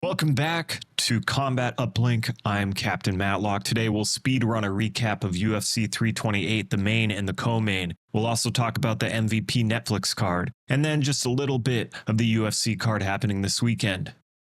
Welcome back to Combat Uplink. I'm Captain Matlock. Today we'll speed run a recap of UFC 328, the main and the co-main. We'll also talk about the MVP Netflix card, and then just a little bit of the UFC card happening this weekend.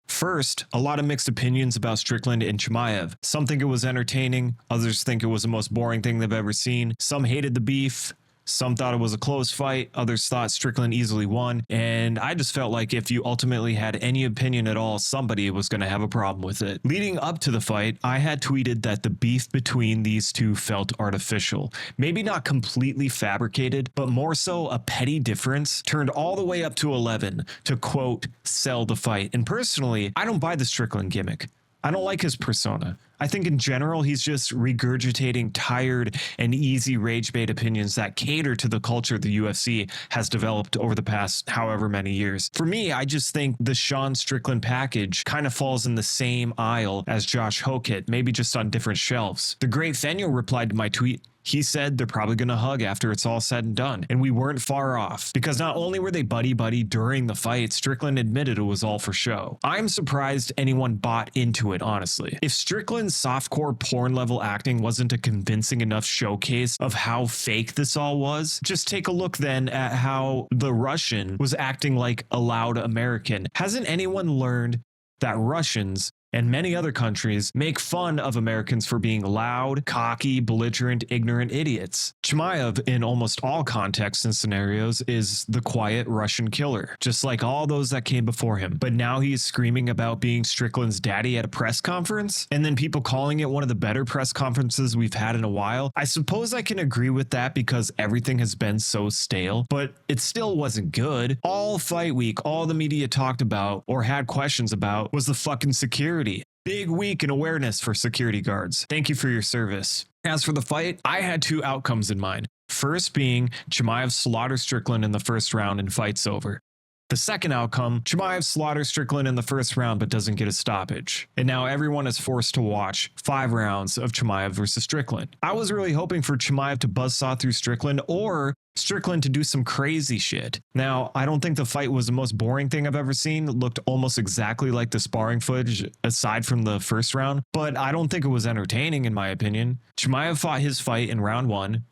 First, a lot of mixed opinions about Strickland and Chimaev. Some think it was entertaining, others think it was the most boring thing they've ever seen. Some hated the beef. Some thought it was a close fight, others thought Strickland easily won, and I just felt like if you ultimately had any opinion at all, somebody was going to have a problem with it. Leading up to the fight, I had tweeted that the beef between these two felt artificial. Maybe not completely fabricated, but more so a petty difference turned all the way up to 11 to, quote, sell the fight. And personally, I don't buy the Strickland gimmick. I don't like his persona. I think in general, he's just regurgitating tired and easy rage bait opinions that cater to the culture the UFC has developed over the past however many years. For me, I just think the Sean Strickland package kind of falls in the same aisle as Josh Hokett, maybe just on different shelves. The great Fenyo replied to my tweet. He said they're probably going to hug after it's all said and done. And we weren't far off, because not only were they buddy-buddy during the fight, Strickland admitted it was all for show. I'm surprised anyone bought into it, honestly. If Strickland's softcore porn level acting wasn't a convincing enough showcase of how fake this all was, just take a look then at how the Russian was acting like a loud American. Hasn't anyone learned that Russians and many other countries make fun of Americans for being loud, cocky, belligerent, ignorant idiots? Chimaev, in almost all contexts and scenarios, is the quiet Russian killer, just like all those that came before him. But now he's screaming about being Strickland's daddy at a press conference, and then people calling it one of the better press conferences we've had in a while. I suppose I can agree with that because everything has been so stale, but it still wasn't good. All fight week, all the media talked about or had questions about was the fucking security. Big week in awareness for security guards. Thank you for your service. As for the fight, I had two outcomes in mind. First being Chimaev slaughters Strickland in the first round and fight's over. The second outcome, Chimaev slaughters Strickland in the first round but doesn't get a stoppage. And now everyone is forced to watch 5 rounds of Chimaev versus Strickland. I was really hoping for Chimaev to buzzsaw through Strickland or Strickland to do some crazy shit. Now, I don't think the fight was the most boring thing I've ever seen. It looked almost exactly like the sparring footage aside from the first round, but I don't think it was entertaining in my opinion. Chimaev fought his fight in round 1,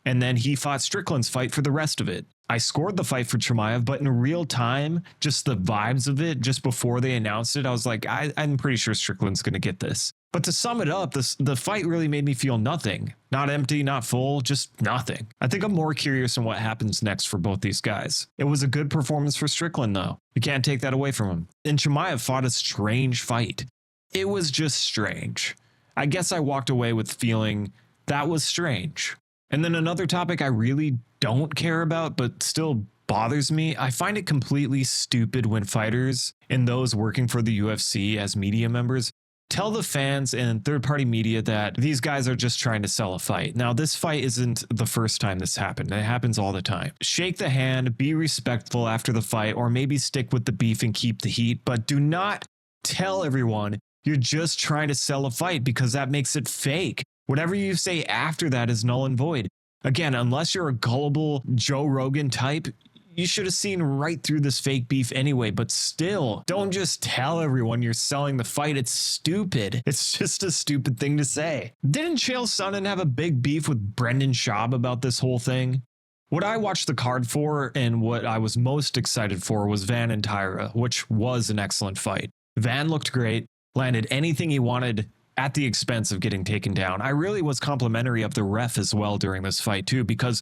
and then he fought Strickland's fight for the rest of it. I scored the fight for Chimaev, but in real time, just the vibes of it, just before they announced it, I was like, I'm pretty sure Strickland's going to get this. But to sum it up, the fight really made me feel nothing. Not empty, not full, just nothing. I think I'm more curious on what happens next for both these guys. It was a good performance for Strickland, though. You can't take that away from him. And Chimaev fought a strange fight. It was just strange. I guess I walked away with feeling that was strange. And then another topic I really don't care about, but still bothers me. I find it completely stupid when fighters and those working for the UFC as media members tell the fans and third-party media that these guys are just trying to sell a fight. Now, this fight isn't the first time this happened. It happens all the time. Shake the hand, be respectful after the fight, or maybe stick with the beef and keep the heat, but do not tell everyone you're just trying to sell a fight because that makes it fake. Whatever you say after that is null and void. Again, unless you're a gullible Joe Rogan type, you should have seen right through this fake beef anyway, but still, don't just tell everyone you're selling the fight. It's stupid. It's just a stupid thing to say. Didn't Chael Sonnen have a big beef with Brendan Schaub about this whole thing? What I watched the card for and what I was most excited for was Van and Tyra, which was an excellent fight. Van looked great, landed anything he wanted at the expense of getting taken down. I really was complimentary of the ref as well during this fight too, because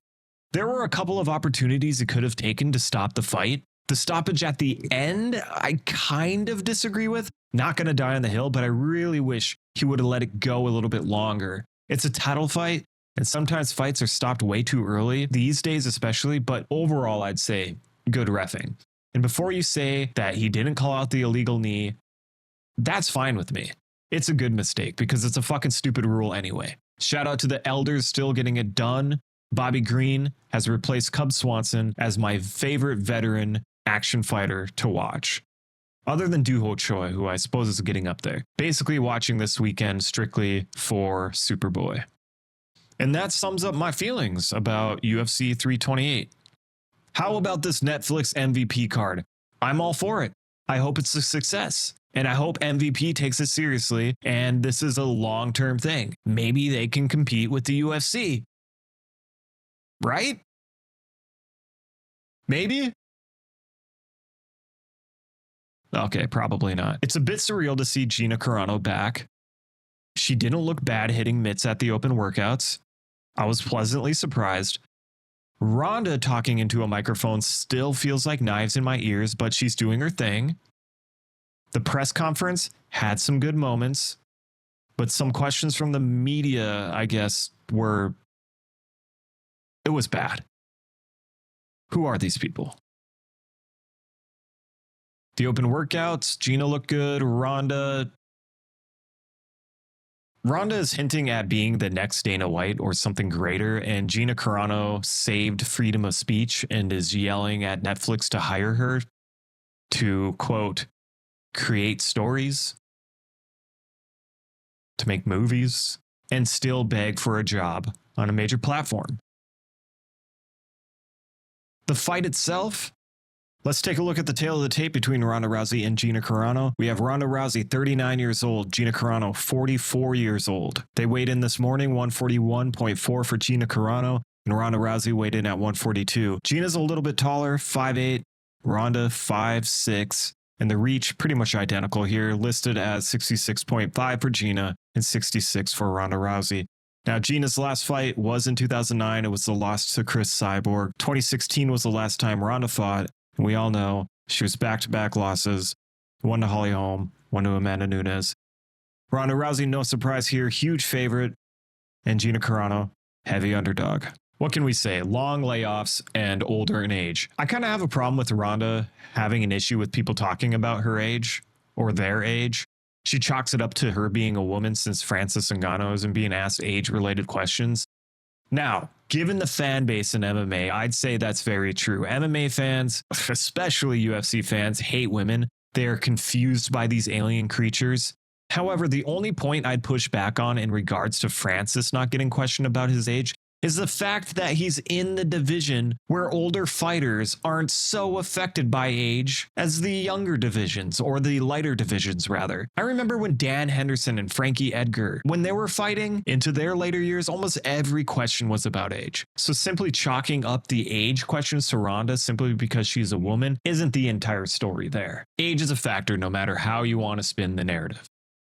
there were a couple of opportunities he could have taken to stop the fight. The stoppage at the end, I kind of disagree with. Not going to die on the hill, but I really wish he would have let it go a little bit longer. It's a title fight, and sometimes fights are stopped way too early, these days especially, but overall I'd say good reffing. And before you say that he didn't call out the illegal knee, that's fine with me. It's a good mistake because it's a fucking stupid rule anyway. Shout out to the elders still getting it done. Bobby Green has replaced Cub Swanson as my favorite veteran action fighter to watch. Other than Doo Ho Choi, who I suppose is getting up there. Basically watching this weekend strictly for Superboy. And that sums up my feelings about UFC 328. How about this Netflix MVP card? I'm all for it. I hope it's a success. And I hope MVP takes it seriously and this is a long-term thing. Maybe they can compete with the UFC. Right? Maybe? Okay, probably not. It's a bit surreal to see Gina Carano back. She didn't look bad hitting mitts at the open workouts. I was pleasantly surprised. Ronda talking into a microphone still feels like knives in my ears, but she's doing her thing. The press conference had some good moments, but some questions from the media, I guess, it was bad. Who are these people? The open workouts, Gina looked good. Ronda is hinting at being the next Dana White or something greater, and Gina Carano saved freedom of speech and is yelling at Netflix to hire her to, quote, create stories, to make movies, and still beg for a job on a major platform. The fight itself, let's take a look at the tail of the tape between Ronda Rousey and Gina Carano. We have Ronda Rousey, 39 years old, Gina Carano, 44 years old. They weighed in this morning, 141.4 for Gina Carano, and Ronda Rousey weighed in at 142. Gina's a little bit taller, 5'8", Ronda 5'6", and the reach pretty much identical here, listed as 66.5 for Gina and 66 for Ronda Rousey. Now, Gina's last fight was in 2009. It was the loss to Chris Cyborg. 2016 was the last time Ronda fought. And we all know she was back-to-back losses. One to Holly Holm, one to Amanda Nunes. Ronda Rousey, no surprise here, huge favorite. And Gina Carano, heavy underdog. What can we say? Long layoffs and older in age. I kind of have a problem with Ronda having an issue with people talking about her age or their age. She chalks it up to her being a woman since Francis Ngannou isn't being asked age-related questions. Now, given the fan base in MMA, I'd say that's very true. MMA fans, especially UFC fans, hate women. They are confused by these alien creatures. However, the only point I'd push back on in regards to Francis not getting questioned about his age is the fact that he's in the division where older fighters aren't so affected by age as the younger divisions, or the lighter divisions rather. I remember when Dan Henderson and Frankie Edgar, when they were fighting into their later years, almost every question was about age. So simply chalking up the age questions to Ronda simply because she's a woman isn't the entire story there. Age is a factor no matter how you want to spin the narrative.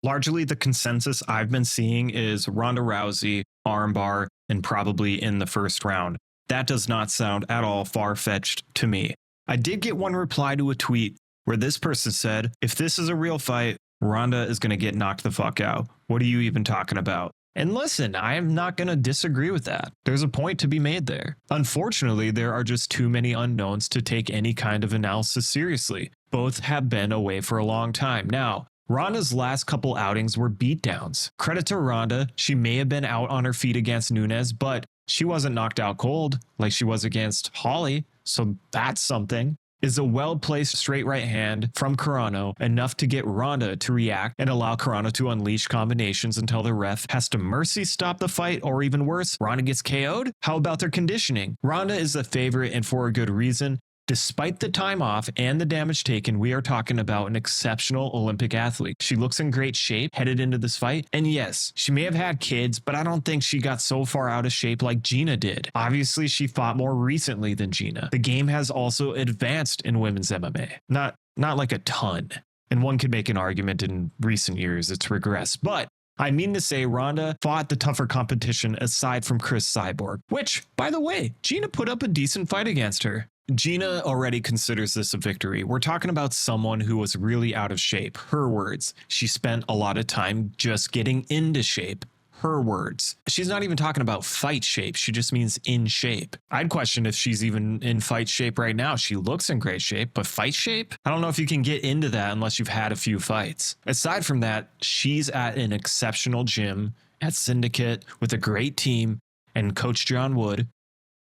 Largely, the consensus I've been seeing is Ronda Rousey, armbar, and probably in the first round. That does not sound at all far-fetched to me. I did get one reply to a tweet where this person said, if this is a real fight, Ronda is going to get knocked the fuck out. What are you even talking about? And listen, I am not going to disagree with that. There's a point to be made there. Unfortunately, there are just too many unknowns to take any kind of analysis seriously. Both have been away for a long time. Now, Ronda's last couple outings were beatdowns. Credit to Ronda, she may have been out on her feet against Nunes, but she wasn't knocked out cold like she was against Holly, so that's something. Is a well-placed straight right hand from Carano enough to get Ronda to react and allow Carano to unleash combinations until the ref has to mercy stop the fight, or even worse, Ronda gets KO'd? How about their conditioning? Ronda is the favorite, and for a good reason. Despite the time off and the damage taken, we are talking about an exceptional Olympic athlete. She looks in great shape headed into this fight. And yes, she may have had kids, but I don't think she got so far out of shape like Gina did. Obviously, she fought more recently than Gina. The game has also advanced in women's MMA. Not like a ton. And one could make an argument in recent years it's regressed. But I mean to say Ronda fought the tougher competition aside from Chris Cyborg, which, by the way, Gina put up a decent fight against her. Gina already considers this a victory. We're talking about someone who was really out of shape. Her words. She spent a lot of time just getting into shape. Her words. She's not even talking about fight shape. She just means in shape. I'd question if she's even in fight shape right now. She looks in great shape, but fight shape? I don't know if you can get into that unless you've had a few fights. Aside from that, she's at an exceptional gym at Syndicate with a great team and Coach John Wood.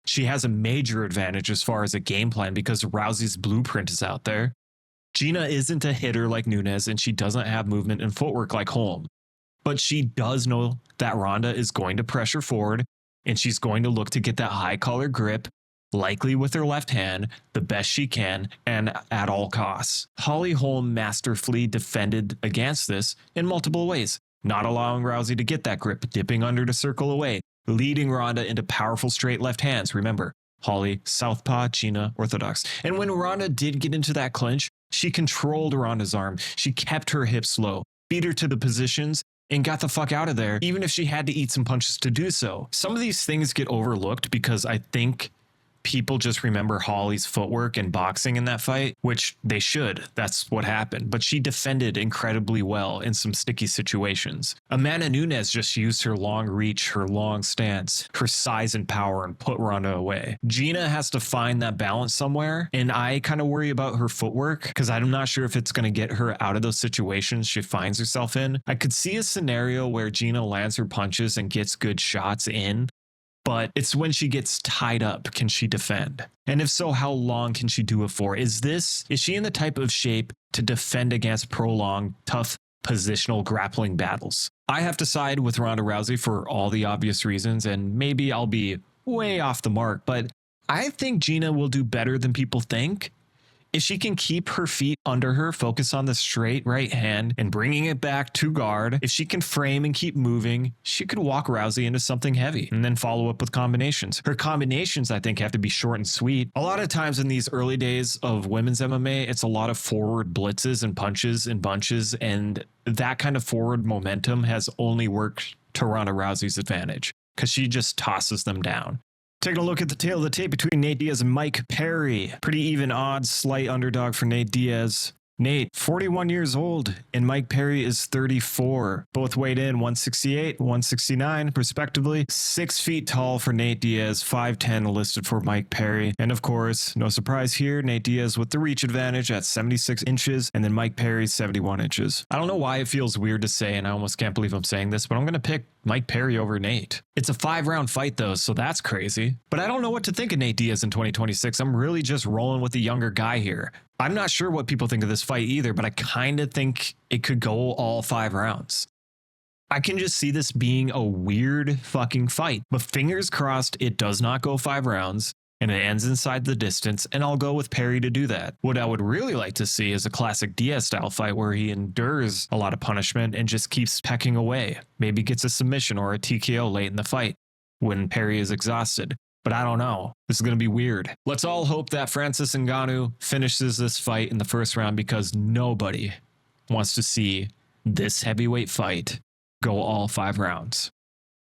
She has a major advantage as far as a game plan because Rousey's blueprint is out there. Gina isn't a hitter like Nunes, and she doesn't have movement and footwork like Holm. But she does know that Ronda is going to pressure forward, and she's going to look to get that high collar grip likely with her left hand, the best she can, and at all costs. Holly Holm masterfully defended against this in multiple ways, not allowing Rousey to get that grip, dipping under to circle away, leading Ronda into powerful straight left hands. Remember, Holly, southpaw, Gina, orthodox. And when Ronda did get into that clinch, she controlled Ronda's arm. She kept her hips low, beat her to the positions, and got the fuck out of there, even if she had to eat some punches to do so. Some of these things get overlooked because I think people just remember Holly's footwork and boxing in that fight, which they should. That's what happened. But she defended incredibly well in some sticky situations. Amanda Nunes just used her long reach, her long stance, her size and power, and put Ronda away. Gina has to find that balance somewhere, and I kind of worry about her footwork because I'm not sure if it's going to get her out of those situations she finds herself in. I could see a scenario where Gina lands her punches and gets good shots in, but it's when she gets tied up, can she defend? And if so, how long can she do it for? Is she in the type of shape to defend against prolonged, tough, positional grappling battles? I have to side with Ronda Rousey for all the obvious reasons, and maybe I'll be way off the mark, but I think Gina will do better than people think. If she can keep her feet under her, focus on the straight right hand and bringing it back to guard, if she can frame and keep moving, she could walk Rousey into something heavy and then follow up with combinations. Her combinations, I think, have to be short and sweet. A lot of times in these early days of women's MMA, it's a lot of forward blitzes and punches and bunches, and that kind of forward momentum has only worked to Ronda Rousey's advantage because she just tosses them down. Taking a look at the tail of the tape between Nate Diaz and Mike Perry. Pretty even odds, slight underdog for Nate Diaz. Nate, 41 years old, and Mike Perry is 34. Both weighed in 168, 169, respectively. 6 feet tall for Nate Diaz, 5'10 listed for Mike Perry. And of course, no surprise here, Nate Diaz with the reach advantage at 76 inches, and then Mike Perry 71 inches. I don't know why it feels weird to say, and I almost can't believe I'm saying this, but I'm going to pick Mike Perry over Nate. It's a 5-round fight though, so that's crazy. But I don't know what to think of Nate Diaz in 2026. I'm really just rolling with the younger guy here. I'm not sure what people think of this fight either, but I kind of think it could go all 5 rounds. I can just see this being a weird fucking fight, but fingers crossed it does not go 5 rounds and it ends inside the distance, and I'll go with Perry to do that. What I would really like to see is a classic Diaz style fight where he endures a lot of punishment and just keeps pecking away. Maybe gets a submission or a TKO late in the fight when Perry is exhausted. But I don't know. This is going to be weird. Let's all hope that Francis Ngannou finishes this fight in the first round because nobody wants to see this heavyweight fight go all 5 rounds.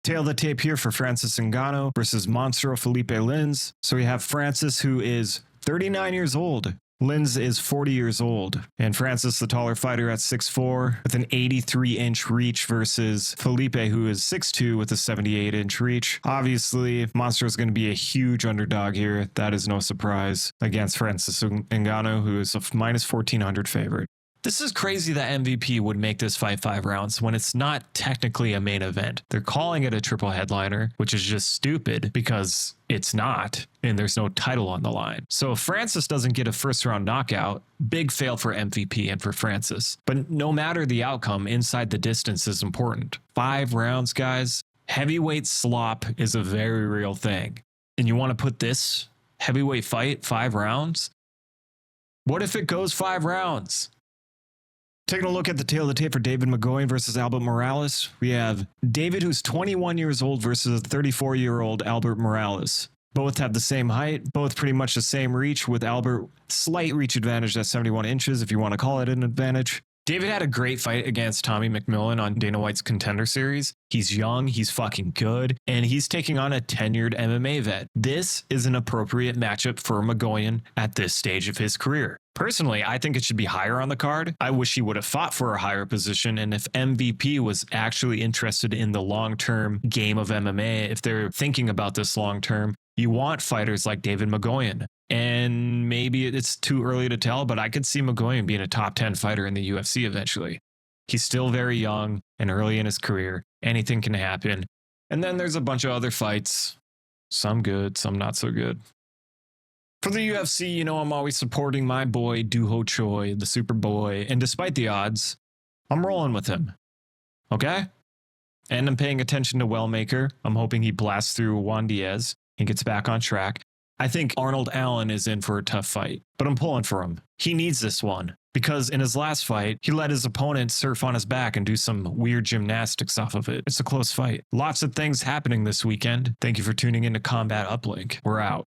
Tail of the tape here for Francis Ngannou versus Monstro Felipe Lins. So we have Francis, who is 39 years old. Lins is 40 years old, and Francis, the taller fighter at 6'4", with an 83-inch reach versus Felipe, who is 6'2", with a 78-inch reach. Obviously, Monstro is going to be a huge underdog here. That is no surprise against Francis Ngannou, who is a minus 1,400 favorite. This is crazy that MVP would make this fight 5 rounds when it's not technically a main event. They're calling it a triple headliner, which is just stupid because it's not, and there's no title on the line. So if Francis doesn't get a first round knockout, big fail for MVP and for Francis. But no matter the outcome, inside the distance is important. 5 rounds, guys. Heavyweight slop is a very real thing. And you want to put this heavyweight fight 5 rounds? What if it goes 5 rounds? Taking a look at the tail of the tape for David McGowan versus Albert Morales, we have David, who's 21 years old, versus a 34-year-old Albert Morales. Both have the same height, both pretty much the same reach, with Albert slight reach advantage at 71 inches, if you want to call it an advantage. David had a great fight against Tommy McMillan on Dana White's Contender Series. He's young, he's fucking good, and he's taking on a tenured MMA vet. This is an appropriate matchup for McGowan at this stage of his career. Personally, I think it should be higher on the card. I wish he would have fought for a higher position, and if MVP was actually interested in the long-term game of MMA, if they're thinking about this long-term, you want fighters like David McGowan. And maybe it's too early to tell, but I could see McGowan being a top 10 fighter in the UFC eventually. He's still very young and early in his career. Anything can happen. And then there's a bunch of other fights. Some good, some not so good. For the UFC, you know I'm always supporting my boy, Doo Ho Choi, the super boy. And despite the odds, I'm rolling with him. Okay? And I'm paying attention to Wellmaker. I'm hoping he blasts through Juan Diaz and gets back on track. I think Arnold Allen is in for a tough fight, but I'm pulling for him. He needs this one because in his last fight, he let his opponent surf on his back and do some weird gymnastics off of it. It's a close fight. Lots of things happening this weekend. Thank you for tuning in to Combat Uplink. We're out.